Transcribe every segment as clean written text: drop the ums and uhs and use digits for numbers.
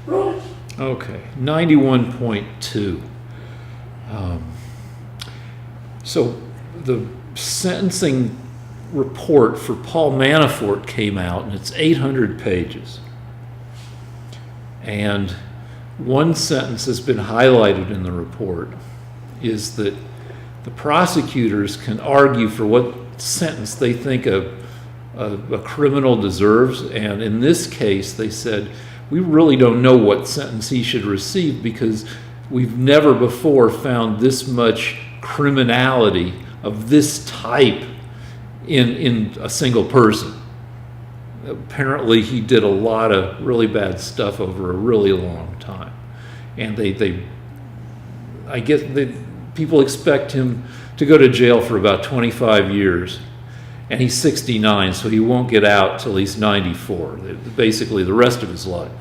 Okay, 91.2. So the sentencing report for Paul Manafort came out, and it's 800 pages. And one sentence has been highlighted in the report is that the prosecutors can argue for what sentence they think a criminal deserves, and in this case they said, we really don't know what sentence he should receive because we've never before found this much criminality of this type in a single person. Apparently he did a lot of really bad stuff over a really long time, and I guess people expect him to go to jail for about 25 years, and he's 69, so he won't get out till he's 94, basically the rest of his life.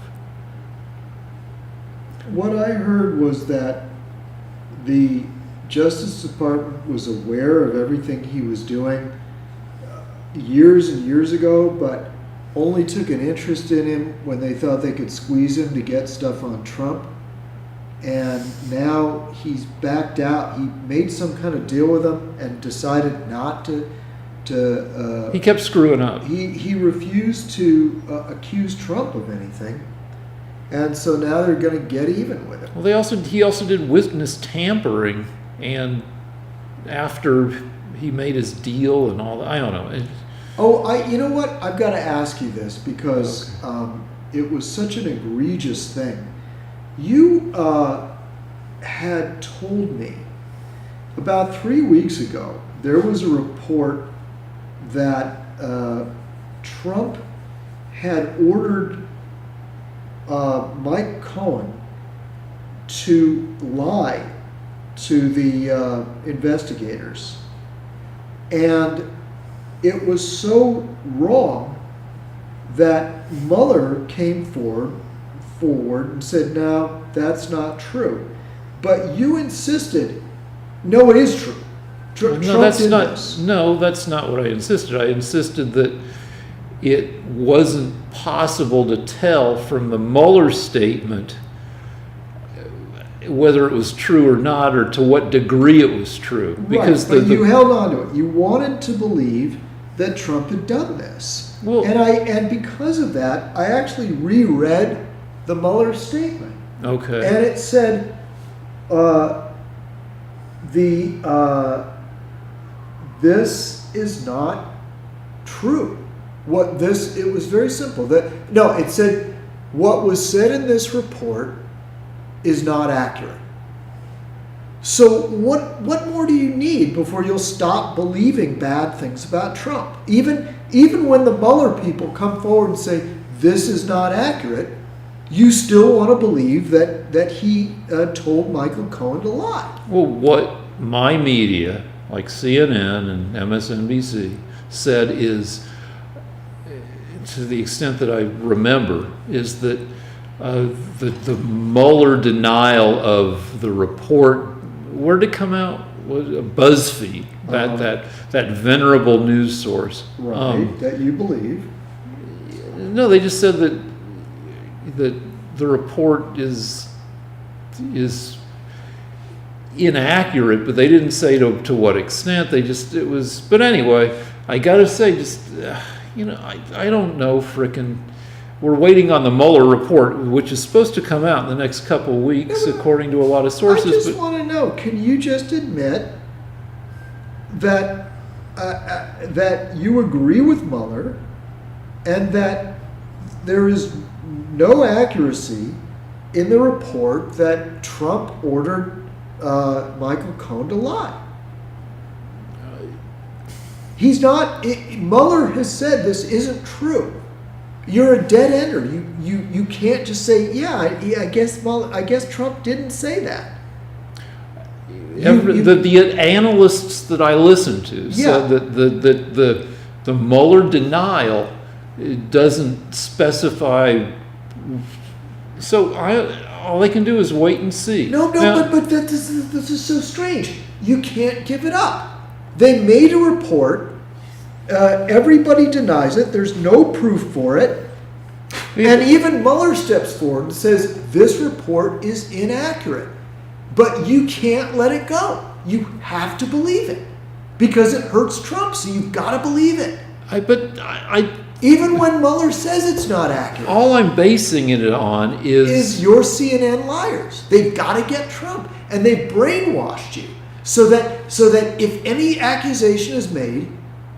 What I heard was that the Justice Department was aware of everything he was doing years and years ago, but only took an interest in him when they thought they could squeeze him to get stuff on Trump. And now he's backed out. He made some kind of deal with them and decided not to. He kept screwing up. He refused to accuse Trump of anything, and so now they're going to get even with him. Well, he also did witness tampering, and after he made his deal and all that, I don't know. You know what? I've got to ask you this because it was such an egregious thing. You had told me about 3 weeks ago there was a report that Trump had ordered Mike Cohen to lie to the investigators. And it was so wrong that Mueller came forward and said, no, that's not true. But you insisted, no, it is true. No, that's not what I insisted. I insisted that it wasn't possible to tell from the Mueller statement whether it was true or not, or to what degree it was true. Because right, but you held on to it. You wanted to believe that Trump had done this. Well, and because of that, I actually reread the Mueller statement. Okay. And it said this is not true. It was very simple. It said what was said in this report is not accurate. So what more do you need before you'll stop believing bad things about Trump? Even when the Mueller people come forward and say this is not accurate, you still want to believe that he told Michael Cohen to lie. Well, what my media, like CNN and MSNBC, said is, to the extent that I remember, is that the Mueller denial of the report, where did it come out? Was BuzzFeed, that venerable news source. Right, that you believe. No, they just said that the report is inaccurate, but they didn't say to what extent. But anyway, I gotta say, I don't know, we're waiting on the Mueller report, which is supposed to come out in the next couple of weeks, according to a lot of sources. I just want to know, can you just admit that you agree with Mueller and that there is no accuracy in the report that Trump ordered Michael Cohen to lie? He's not. Mueller has said this isn't true. You're a dead ender. You can't just say, I guess Trump didn't say that. The analysts that I listened to said that the Mueller denial doesn't specify. So all I can do is wait and see. But this is so strange. You can't give it up. They made a report. Everybody denies it. There's no proof for it. And even Mueller steps forward and says, this report is inaccurate. But you can't let it go. You have to believe it. Because it hurts Trump, so you've got to believe it. Even when Mueller says it's not accurate. All I'm basing it on is your CNN liars. They've got to get Trump. And they brainwashed you. So that if any accusation is made,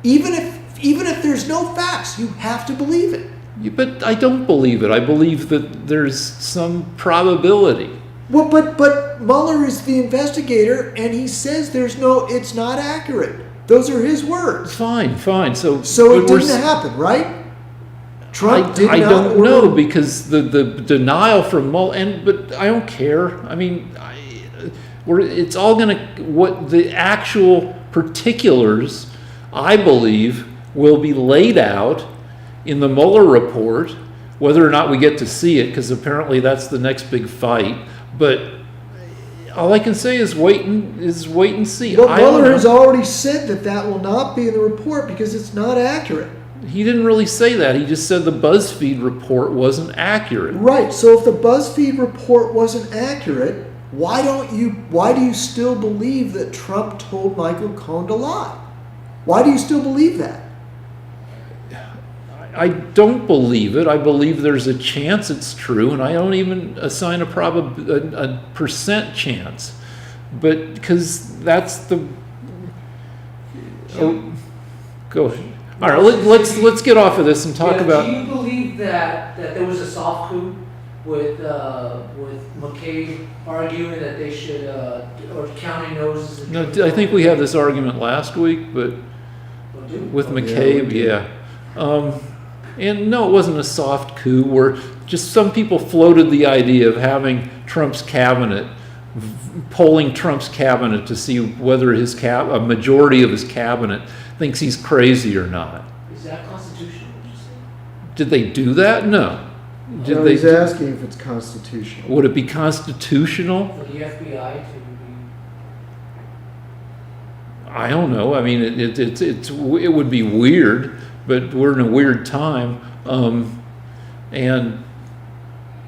even if there's no facts, you have to believe it. But I don't believe it. I believe that there's some probability. Well, but Mueller is the investigator, and he says it's not accurate. Those are his words. Fine. So it didn't happen, right? Trump did not. I don't know, because the denial from Mueller, but I don't care. I mean, it's all going to, what the actual particulars, I believe, will be laid out in the Mueller report, whether or not we get to see it, because apparently that's the next big fight. But all I can say is wait and see. Well, Mueller has already said that will not be in the report because it's not accurate. He didn't really say that. He just said the BuzzFeed report wasn't accurate. Right. So if the BuzzFeed report wasn't accurate, why do you still believe that Trump told Michael Cohen to lie? Why do you still believe that? I don't believe it. I believe there's a chance it's true, and I don't even assign a percent chance. But because that's the go ahead. All right, let's get off of this and talk about. Do you believe that there was a soft coup with McCabe arguing that they should or counting noses? No, I think we had this argument last week, but with McCabe, yeah. And no, it wasn't a soft coup. Where just some people floated the idea of having Trump's cabinet, polling Trump's cabinet to see whether a majority of his cabinet thinks he's crazy or not. Is that constitutional? Did they do that? No. He's asking if it's constitutional. Would it be constitutional? For the FBI to be... I don't know. I mean, it would be weird, but we're in a weird time, and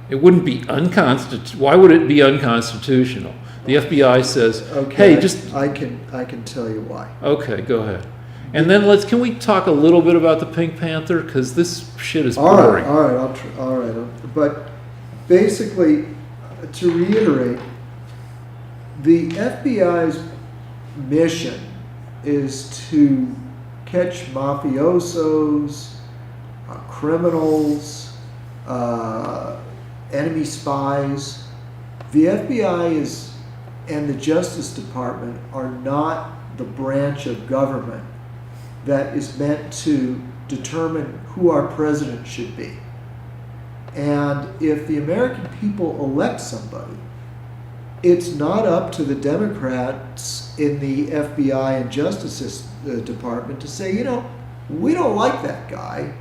it wouldn't be unconstitutional. Why would it be unconstitutional? The FBI says, okay, "Hey, just..." I can tell you why. Okay, go ahead. And then can we talk a little bit about the Pink Panther, because this shit is boring. All right. But basically, to reiterate, the FBI's mission is to catch mafiosos, criminals, enemy spies. The FBI and the Justice Department are not the branch of government that is meant to determine who our president should be. And if the American people elect somebody, it's not up to the Democrats in the FBI and Justice Department to say, we don't like that guy,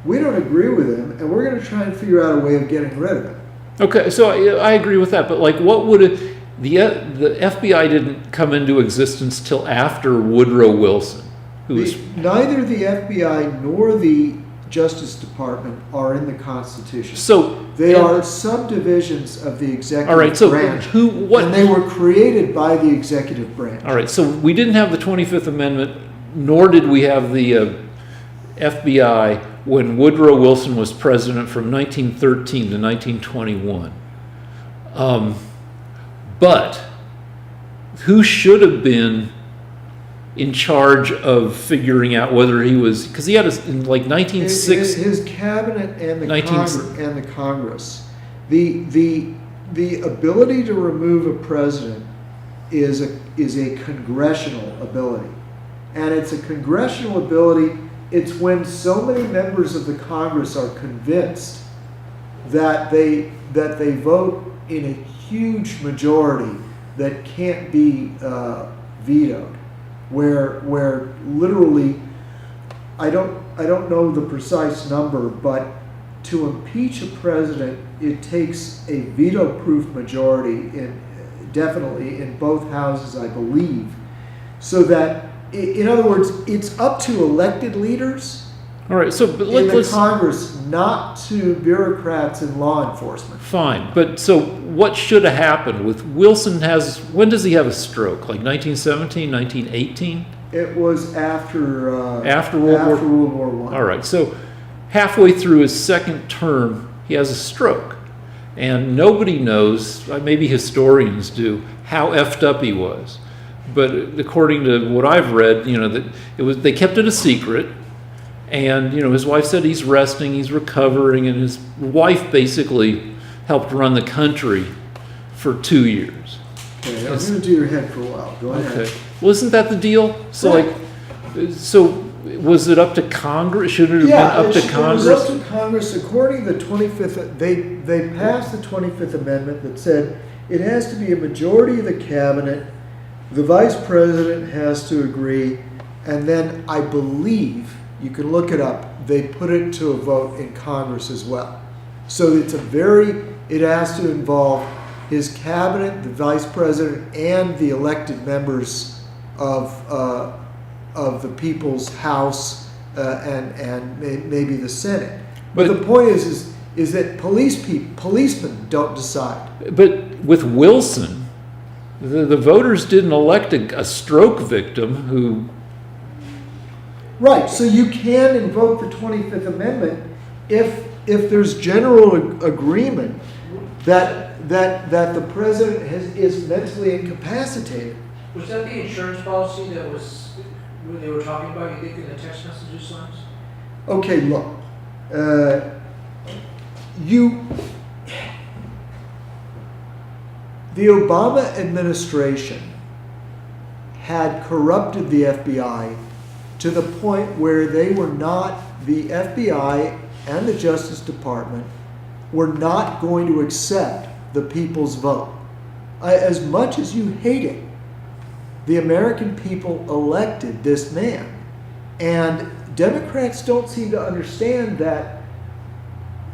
we don't agree with him, and we're going to try and figure out a way of getting rid of him. Okay, so I agree with that, but what would it... The FBI didn't come into existence till after Woodrow Wilson, who was... Neither the FBI nor the Justice Department are in the Constitution. So they are subdivisions of the executive branch. And they were created by the executive branch. All right, so we didn't have the 25th Amendment, nor did we have the FBI when Woodrow Wilson was president from 1913 to 1921. But who should have been in charge of figuring out whether he was, because he had in 1960 his cabinet and the Congress. The ability to remove a president is a congressional ability, and it's a congressional ability. It's when so many members of the Congress are convinced that they vote in a huge majority that can't be vetoed, where literally, I don't know the precise number, but to impeach a president, it takes a veto-proof majority definitely in both houses, I believe, so that, in other words, it's up to elected leaders All right, so but in the let's Congress, not to bureaucrats and law enforcement. fine. But so what should have happened with Wilson when does he have a stroke? Like 1917, 1918? It was after World War I. All right, so halfway through his second term, he has a stroke. And nobody knows, maybe historians do, how effed up he was. But according to what I've read, that they kept it a secret. And, his wife said he's resting, he's recovering, and his wife basically helped run the country for 2 years. Okay, I'm going to do your head for a while. Go ahead. Okay. Well, isn't that the deal? So, so was it up to Congress? Should it have been up to Congress? It was up to Congress. According to the 25th, they passed the 25th Amendment that said it has to be a majority of the cabinet, the vice president has to agree, and then I believe, you can look it up, they put it to a vote in Congress as well. So it has to involve his cabinet, the vice president, and the elected members of the people's House and maybe the Senate. But the point is that policemen don't decide. But with Wilson, the voters didn't elect a stroke victim who. Right. So you can invoke the 25th Amendment if there's general agreement that the president is mentally incapacitated. Was that the insurance policy that they were talking about, you think, in the text messages signs? Okay, look. The Obama administration had corrupted the FBI to the point where the FBI and the Justice Department were not going to accept the people's vote. As much as you hate it, the American people elected this man. And Democrats don't seem to understand that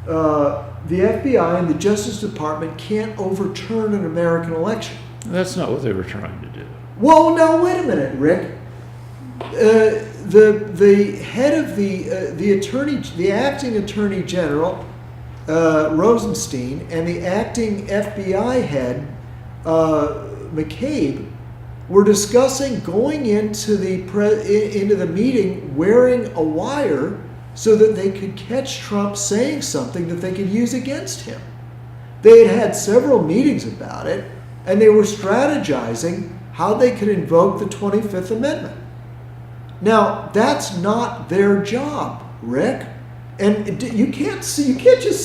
the FBI and the Justice Department can't overturn an American election. That's not what they were trying to do. Well, now wait a minute, Rick. The head of the acting Attorney General, Rosenstein, and the acting FBI head, McCabe, were discussing going into the meeting wearing a wire so that they could catch Trump saying something that they could use against him. They had several meetings about it, and they were strategizing how they could invoke the 25th Amendment. Now, that's not their job, Rick. And you can't just say, you can't just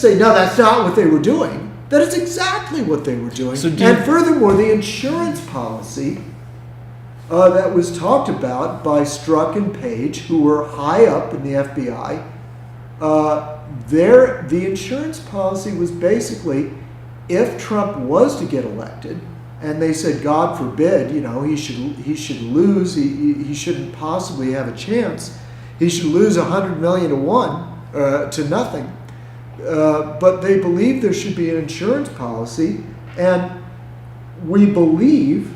say, no, that's not what they were doing. That is exactly what they were doing. And furthermore, the insurance policy that was talked about by Strzok and Page, who were high up in the FBI, the insurance policy was basically, if Trump was to get elected, and they said, God forbid, he should lose, he shouldn't possibly have a chance, he should lose 100 million to 1 to nothing. But they believe there should be an insurance policy, and we believe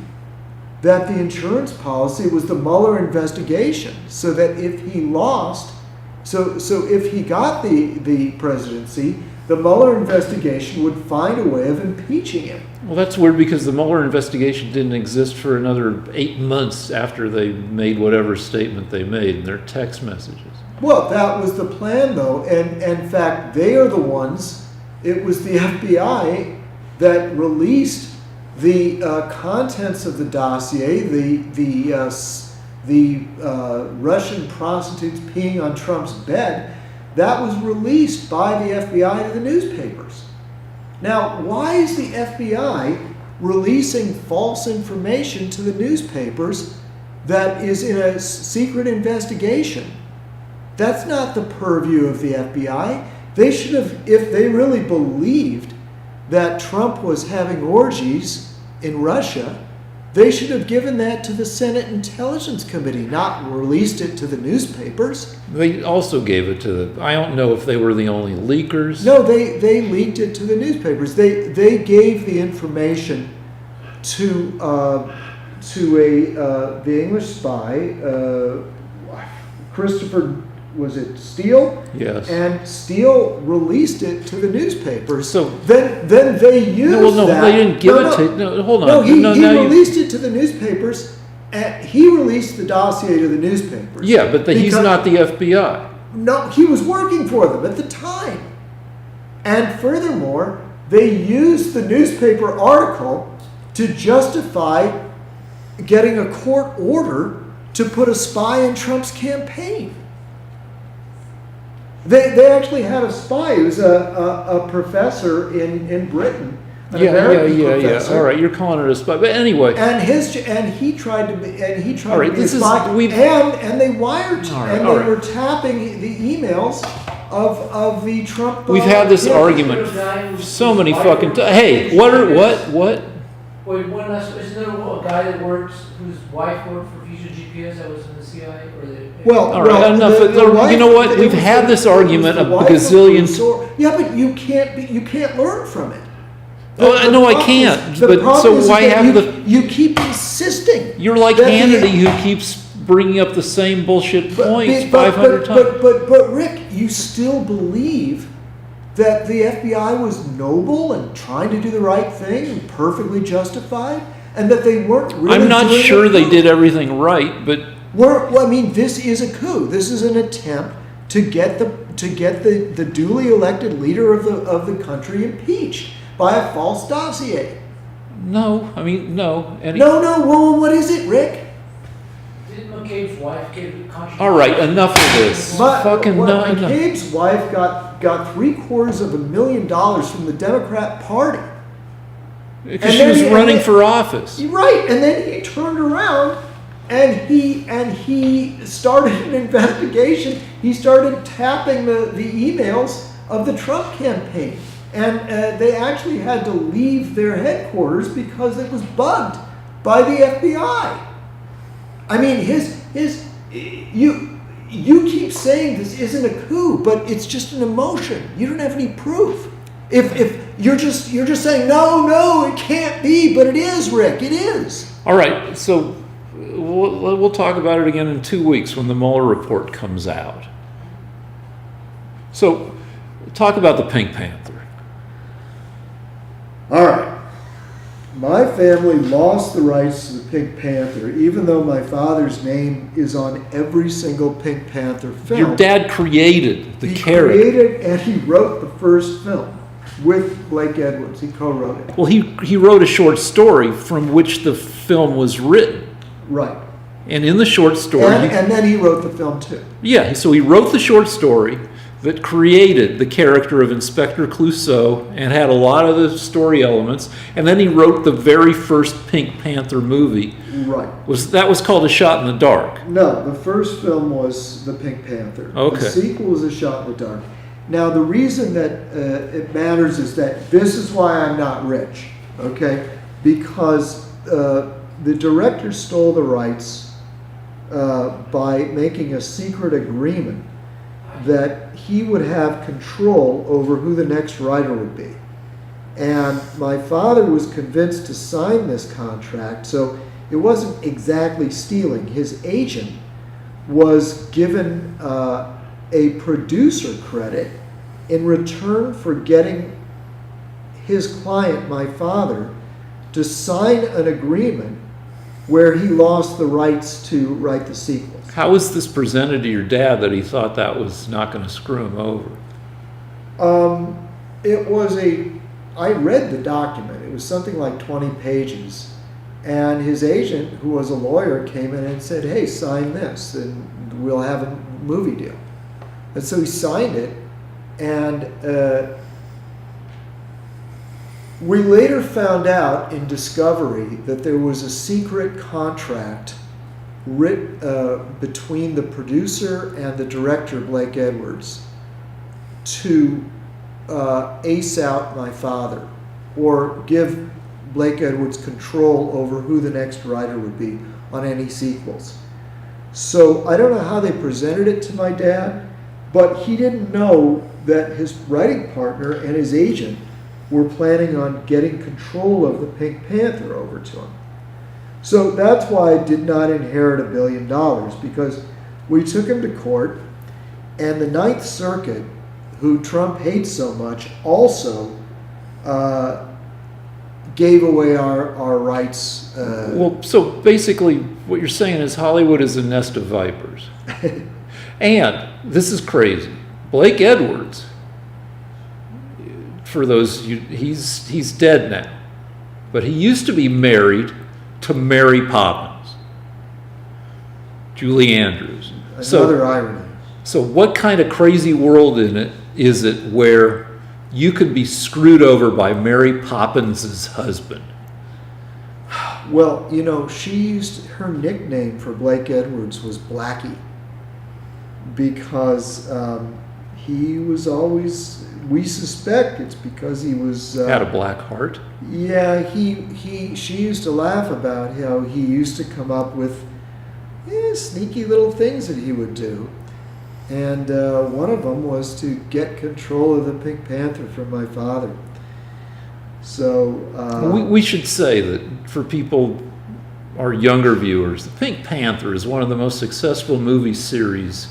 that the insurance policy was the Mueller investigation, so that if he lost, so if he got the presidency, the Mueller investigation would find a way of impeaching him. Well, that's weird because the Mueller investigation didn't exist for another 8 months after they made whatever statement they made in their text messages. Well, that was the plan, though, and in fact, they are the ones. It was the FBI that released the contents of the dossier, the Russian prostitutes peeing on Trump's bed. That was released by the FBI to the newspapers. Now, why is the FBI releasing false information to the newspapers that is in a secret investigation? That's not the purview of the FBI. They should have, if they really believed that Trump was having orgies in Russia, they should have given that to the Senate Intelligence Committee, not released it to the newspapers. They also gave it to I don't know if they were the only leakers. No, they leaked it to the newspapers. They gave the information to to the English spy, Christopher, was it Steele? Yes. And Steele released it to the newspapers. So then they used no, well, no, that. they didn't give it to. No, hold on. No, he now released it to the newspapers. And he released the dossier to the newspapers. Yeah, but he's not the FBI. No, he was working for them at the time. And furthermore, they used the newspaper article to justify getting a court order to put a spy in Trump's campaign. They actually had a spy who was a professor in Britain. Yeah. All right, you're calling it a spy, but anyway. And he tried to be All right, a spy. And they wired they were tapping the emails of the Trump. We've had this argument so many fucking times. Hey, what? Wait, one last. Isn't there a guy that works whose wife worked for Fusion GPS that was in the CIA or the? Well, all right, enough. You know what? We've had this argument a gazillion. Yeah, but you can't learn from it. No, I can't. But so why have the? You keep insisting. You're like Hannity, who keeps bringing up the same bullshit points 500 times. But Rick, you still believe that the FBI was noble and trying to do the right thing and perfectly justified, and that they weren't really. I'm not sure they did everything right, but. Well, I mean, this is a coup. This is an attempt to get the duly elected leader of the country impeached by a false dossier. No, I mean, no. No. Well, what is it, Rick? Didn't McCabe's wife give contribution? All right, enough of this. McCabe's wife got $750,000 from the Democrat Party. Because she was running for office. Right, and then he turned around and he started an investigation. He started tapping the emails of the Trump campaign. And they actually had to leave their headquarters because it was bugged by the FBI. I mean, you keep saying this isn't a coup, but it's just an emotion. You don't have any proof. If you're just saying no, it can't be, but it is, Rick. It is. All right, so we'll talk about it again in 2 weeks when the Mueller report comes out. So, talk about the Pink Panther. All right. My family lost the rights to the Pink Panther, even though my father's name is on every single Pink Panther film. Your dad created the character. He created and he wrote the first film with Blake Edwards. He co-wrote it. Well, he wrote a short story from which the film was written. Right. And in the short story... And then he wrote the film too. Yeah, so he wrote the short story that created the character of Inspector Clouseau and had a lot of the story elements. And then he wrote the very first Pink Panther movie. Right. That was called A Shot in the Dark. No, the first film was The Pink Panther. Okay. The sequel was A Shot in the Dark. Now, the reason that it matters is that this is why I'm not rich, okay? Because the director stole the rights by making a secret agreement that he would have control over who the next writer would be. And my father was convinced to sign this contract, so it wasn't exactly stealing. His agent was given a producer credit in return for getting his client, my father, to sign an agreement where he lost the rights to write the sequels. How was this presented to your dad that he thought that was not going to screw him over? I read the document. It was something like 20 pages. And his agent, who was a lawyer, came in and said, hey, sign this and we'll have a movie deal. And so he signed it. And we later found out in discovery that there was a secret contract between the producer and the director, Blake Edwards, to ace out my father or give Blake Edwards control over who the next writer would be on any sequels. So I don't know how they presented it to my dad, but he didn't know that his writing partner and his agent were planning on getting control of the Pink Panther over to him. So that's why I did not inherit $1 billion, because we took him to court, and the Ninth Circuit, who Trump hates so much, also gave away our rights. Well, so basically, what you're saying is Hollywood is a nest of vipers. And this is crazy. Blake Edwards, for those, he's dead now, but he used to be married to Mary Poppins, Julie Andrews. Another irony. So what kind of crazy world is it where you could be screwed over by Mary Poppins' husband? Well, her nickname for Blake Edwards was Blackie, because he was always, we suspect it's because he was Had a black heart. Yeah, she used to laugh about how he used to come up with sneaky little things that he would do. And one of them was to get control of the Pink Panther from my father. So we should say that for people, our younger viewers, the Pink Panther is one of the most successful movie series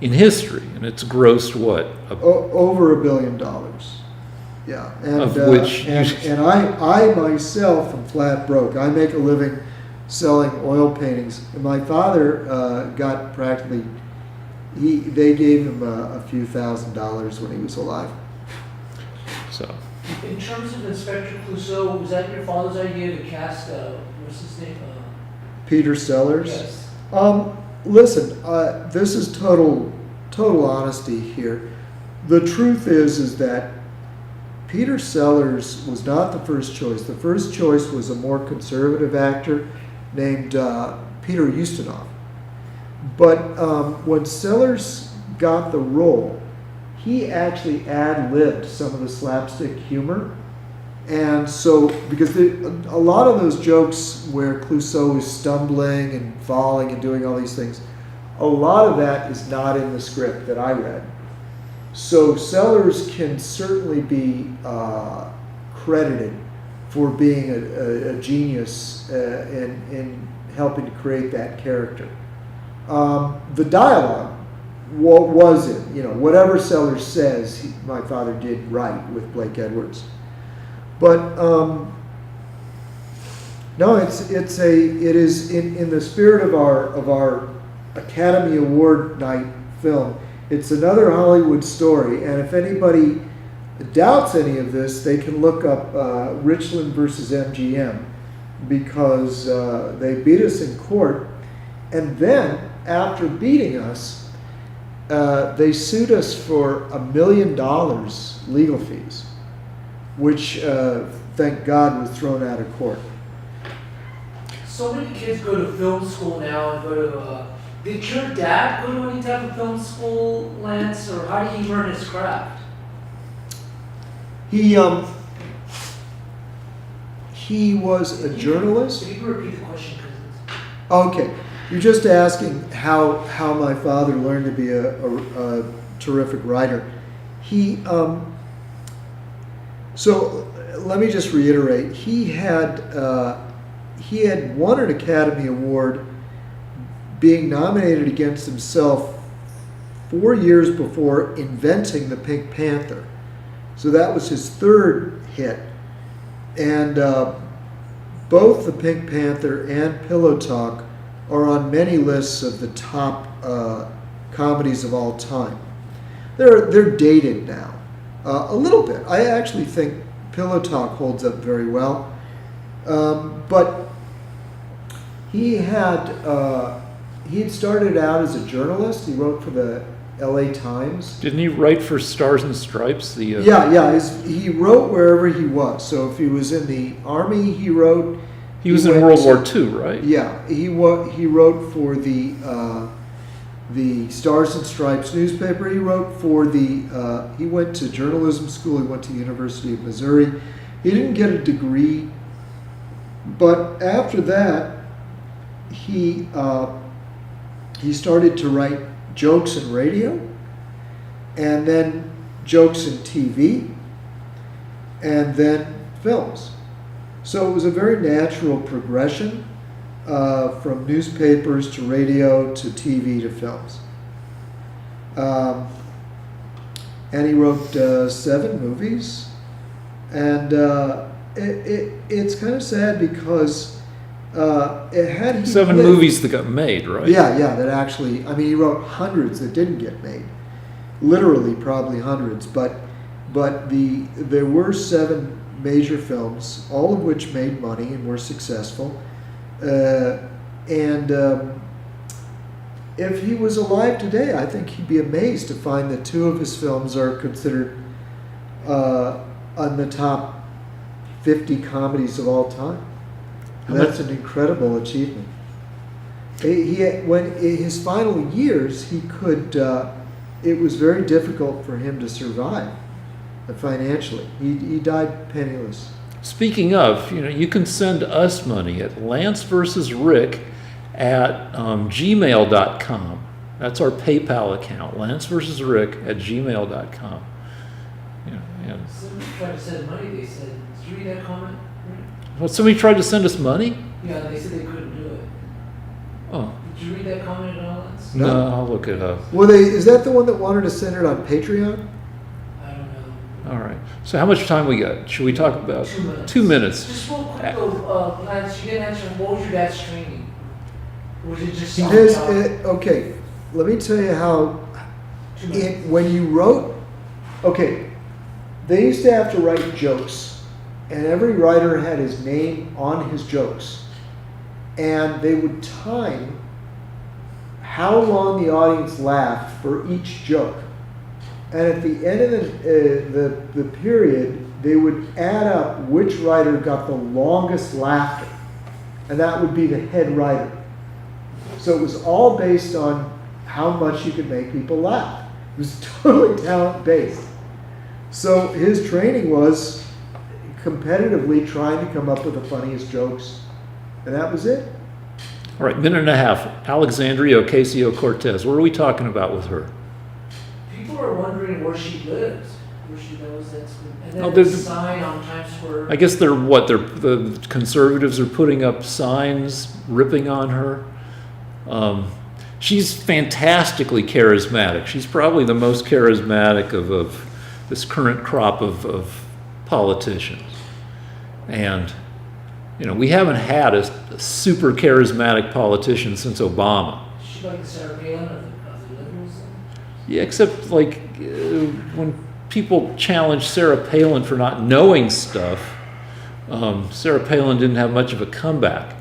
in history, and it's grossed what? Over $1 billion. Yeah, and Of which and I myself am flat broke. I make a living selling oil paintings, and my father got practically. They gave him a few $1,000s when he was alive. So, in terms of Inspector Clouseau, was that your father's idea to cast? What's his name? Peter Sellers. Yes. Listen, this is total honesty here. The truth is that Peter Sellers was not the first choice. The first choice was a more conservative actor named Peter Ustinov. But when Sellers got the role, he actually ad-libbed some of the slapstick humor. And so, because a lot of those jokes where Clouseau is stumbling and falling and doing all these things, a lot of that is not in the script that I read. So Sellers can certainly be credited for being a genius in helping to create that character. The dialogue, what was it? Whatever Sellers says, my father did right with Blake Edwards. But no, it is in the spirit of our Academy Award night film. It's another Hollywood story, and if anybody doubts any of this, they can look up Richland versus MGM, because they beat us in court, and then after beating us, they sued us for $1 million legal fees, which thank God was thrown out of court. So many kids go to film school now and go to. Did your dad go to any type of film school, Lance, or how did he learn his craft? He was a journalist. Can you repeat the question? Okay, you're just asking how my father learned to be a terrific writer. So let me just reiterate. He had won an Academy Award, being nominated against himself 4 years before inventing the Pink Panther. So that was his third hit. And both the Pink Panther and Pillow Talk are on many lists of the top comedies of all time. They're dated now, a little bit. I actually think Pillow Talk holds up very well. But he had started out as a journalist. He wrote for the L.A. Times. didn't he write for Stars and Stripes? Yeah. He wrote wherever he was. So if he was in the Army, he wrote. He was in World War II, right? Yeah, he wrote for the Stars and Stripes newspaper. He wrote for he went to journalism school. He went to the University of Missouri. He didn't get a degree, but after that, he started to write jokes in radio, and then jokes in TV, and then films. So it was a very natural progression. from newspapers to radio to TV to films. And he wrote 7 movies. And it's kind of sad because had he 7 lived- movies that got made, right? Yeah, that actually, I mean, he wrote hundreds that didn't get made. Literally, probably hundreds. But there were 7 major films, all of which made money and were successful. If he was alive today, I think he'd be amazed to find that 2 of his films are considered on the top 50 comedies of all time. And that's an incredible achievement. When in his final years, he could. It was very difficult for him to survive financially. He died penniless. Speaking of, you can send us money at lanceversusrick at gmail.com. That's our PayPal account, lanceversusrick@gmail.com. And Somebody tried to send money, they said. Did you read that comment? well, somebody tried to send us money? Yeah, they said they couldn't do it. Oh, Did you read that comment at all? Lance? No. no, I'll look it up. Is that the one that wanted to send it on Patreon? I don't know. All right. So how much time we got? Should we talk about 2 minutes. 2 minutes? Just real quick though, Lance, you didn't answer, what was your dad's training? Or was it just His, self-taught? okay, let me tell you how. 2 minutes. When you wrote, okay, they used to have to write jokes, and every writer had his name on his jokes, and they would time how long the audience laughed for each joke, and at the end of the period, they would add up which writer got the longest laughter, and that would be the head writer. So it was all based on how much you could make people laugh. It was totally talent-based. So his training was competitively trying to come up with the funniest jokes, and that was it. All right, minute and a half. Alexandria Ocasio-Cortez. What are we talking about with her? People are wondering where she lives, where she knows that's, and then Oh, there's there's- a sign on Times Square. I guess the conservatives are putting up signs ripping on her. She's fantastically charismatic. She's probably the most charismatic of this current crop of politicians. And, we haven't had a super charismatic politician since Obama. She's like the Sarah Palin of the liberals. Yeah, except when people challenge Sarah Palin for not knowing stuff, Sarah Palin didn't have much of a comeback.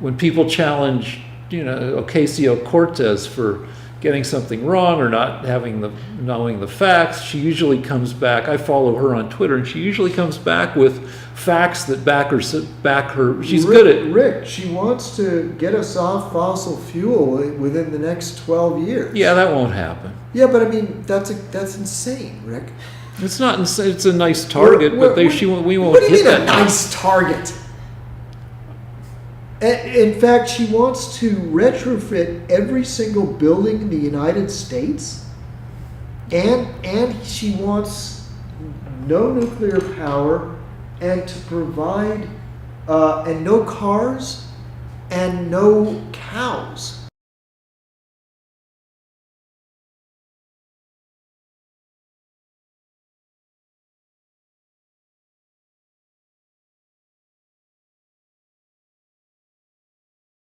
When people challenge, Ocasio-Cortez for getting something wrong or not knowing the facts, she usually comes back. I follow her on Twitter, and she usually comes back with facts that back her. She's good at. Rick, she wants to get us off fossil fuel within the next 12 years. Yeah, that won't happen. Yeah, but I mean, that's insane, Rick. It's not. It's a nice target, What- but we won't What do you hit mean a that. nice target? In fact, she wants to retrofit every single building in the United States, and she wants no nuclear power, and to provide and no cars and no cows.